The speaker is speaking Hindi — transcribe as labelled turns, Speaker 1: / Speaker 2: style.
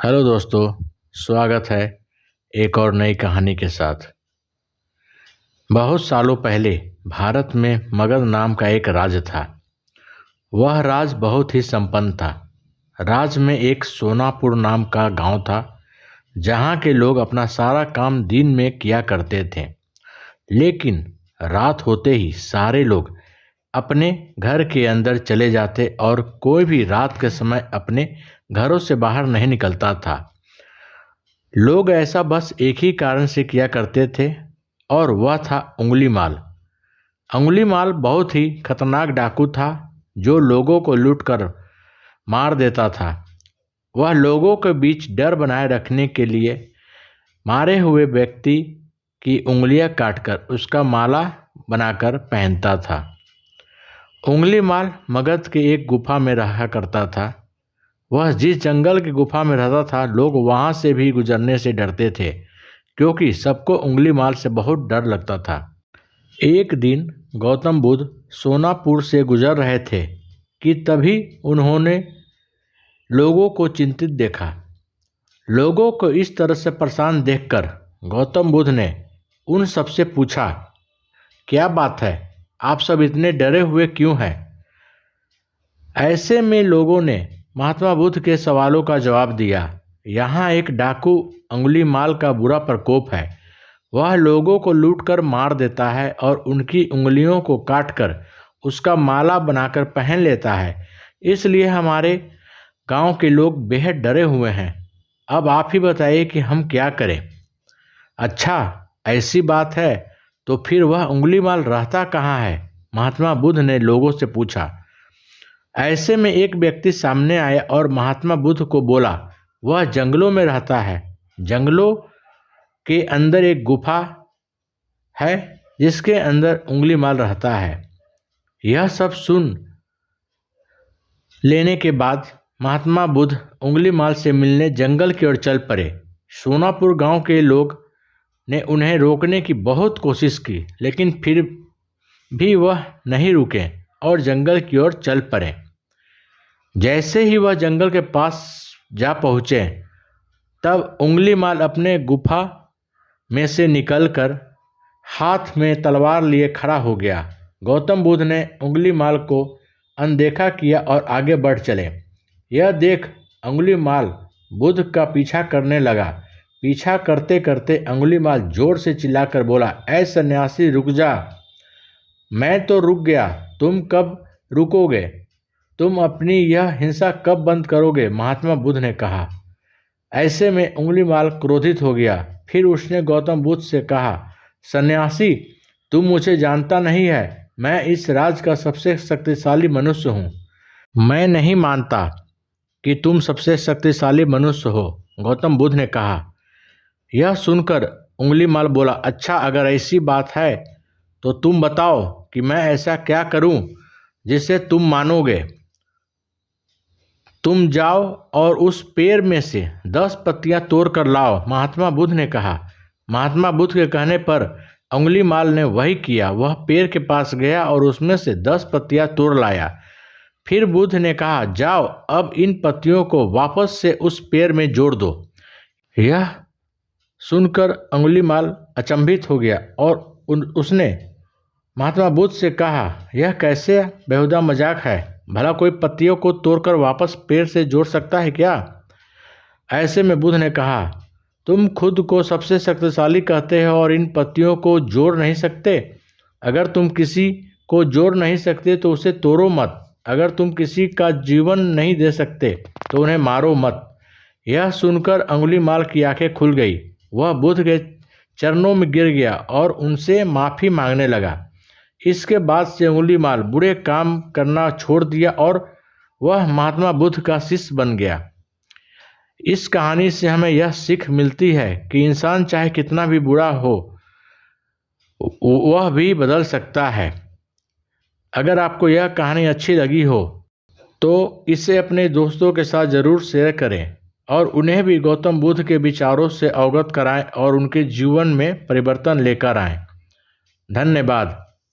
Speaker 1: हेलो दोस्तों, स्वागत है एक और नई कहानी के साथ। बहुत सालों पहले भारत में मगध नाम का एक राज्य था। वह राज्य बहुत ही संपन्न था। राज्य में एक सोनापुर नाम का गांव था, जहां के लोग अपना सारा काम दिन में किया करते थे। लेकिन रात होते ही सारे लोग अपने घर के अंदर चले जाते और कोई भी रात के समय अपने घरों से बाहर नहीं निकलता था। लोग ऐसा बस एक ही कारण से किया करते थे और वह था उंगलीमाल। उंगलीमाल बहुत ही खतरनाक डाकू था जो लोगों को लूटकर मार देता था। वह लोगों के बीच डर बनाए रखने के लिए मारे हुए व्यक्ति की उंगलियां काटकर उसका माला बनाकर पहनता था। उंगलीमाल मगध के एक गुफा में रहा करता था। वह जिस जंगल की गुफा में रहता था, लोग वहां से भी गुजरने से डरते थे, क्योंकि सबको उंगलीमाल से बहुत डर लगता था। एक दिन गौतम बुद्ध सोनापुर से गुजर रहे थे कि तभी उन्होंने लोगों को चिंतित देखा। लोगों को इस तरह से परेशान देखकर गौतम बुद्ध ने उन सबसे पूछा, क्या बात है, आप सब इतने डरे हुए क्यों हैं? ऐसे में लोगों ने महात्मा बुद्ध के सवालों का जवाब दिया। यहाँ एक डाकू उंगलीमाल का बुरा प्रकोप है। वह लोगों को लूटकर मार देता है और उनकी उंगलियों को काटकर उसका माला बनाकर पहन लेता है। इसलिए हमारे गांव के लोग बेहद डरे हुए हैं। अब आप ही बताइए कि हम क्या करें? अच्छा, ऐसी बात है तो फिर वह उंगलीमाल रहता कहाँ है? महात्मा बुद्ध ने लोगों से पूछा। ऐसे में एक व्यक्ति सामने आया और महात्मा बुद्ध को बोला, वह जंगलों में रहता है। जंगलों के अंदर एक गुफा है जिसके अंदर उंगलीमाल रहता है। यह सब सुन लेने के बाद महात्मा बुद्ध उंगलीमाल से मिलने जंगल की ओर चल पड़े। सोनापुर गांव के लोग ने उन्हें रोकने की बहुत कोशिश की, लेकिन फिर भी वह नहीं रुके और जंगल की ओर चल पड़े। जैसे ही वह जंगल के पास जा पहुँचे, तब उंगलीमाल अपने गुफा में से निकलकर हाथ में तलवार लिए खड़ा हो गया। गौतम बुद्ध ने उंगलीमाल को अनदेखा किया और आगे बढ़ चले। यह देख उंगलीमाल बुद्ध का पीछा करने लगा। पीछा करते करते उंगलीमाल जोर से चिल्लाकर बोला, ऐ सन्यासी, रुक जा। मैं तो रुक गया, तुम कब रुकोगे? तुम अपनी यह हिंसा कब बंद करोगे? महात्मा बुद्ध ने कहा। ऐसे में उंगलीमाल क्रोधित हो गया। फिर उसने गौतम बुद्ध से कहा, सन्यासी, तुम मुझे जानता नहीं है। मैं इस राज्य का सबसे शक्तिशाली मनुष्य हूँ। मैं नहीं मानता कि तुम सबसे शक्तिशाली मनुष्य हो, गौतम बुद्ध ने कहा। यह सुनकर उंगलीमाल बोला, अच्छा, अगर ऐसी बात है तो तुम बताओ कि मैं ऐसा क्या करूं जिससे तुम मानोगे। तुम जाओ और उस पेड़ में से 10 पत्तियां तोड़ कर लाओ, महात्मा बुद्ध ने कहा। महात्मा बुद्ध के कहने पर उंगलीमाल ने वही किया। वह पेड़ के पास गया और उसमें से 10 पत्तियां तोड़ लाया। फिर बुद्ध ने कहा, जाओ, अब इन पत्तियों को वापस से उस पेड़ में जोड़ दो। यह सुनकर उंगलीमाल अचंभित हो गया और उसने महात्मा बुद्ध से कहा, यह कैसे बेहुदा मजाक है? भला कोई पत्तियों को तोड़कर वापस पेड़ से जोड़ सकता है क्या? ऐसे में बुद्ध ने कहा, तुम खुद को सबसे शक्तिशाली कहते हो और इन पत्तियों को जोड़ नहीं सकते। अगर तुम किसी को जोड़ नहीं सकते तो उसे तोड़ो मत। अगर तुम किसी का जीवन नहीं दे सकते तो उन्हें मारो मत। यह सुनकर उंगलीमाल की आंखें खुल गई। वह बुद्ध के चरणों में गिर गया और उनसे माफ़ी मांगने लगा। इसके बाद से उंगलीमाल बुरे काम करना छोड़ दिया और वह महात्मा बुद्ध का शिष्य बन गया। इस कहानी से हमें यह सीख मिलती है कि इंसान चाहे कितना भी बुरा हो, वह भी बदल सकता है। अगर आपको यह कहानी अच्छी लगी हो तो इसे अपने दोस्तों के साथ ज़रूर शेयर करें और उन्हें भी गौतम बुद्ध के विचारों से अवगत कराएं और उनके जीवन में परिवर्तन लेकर आएं। धन्यवाद।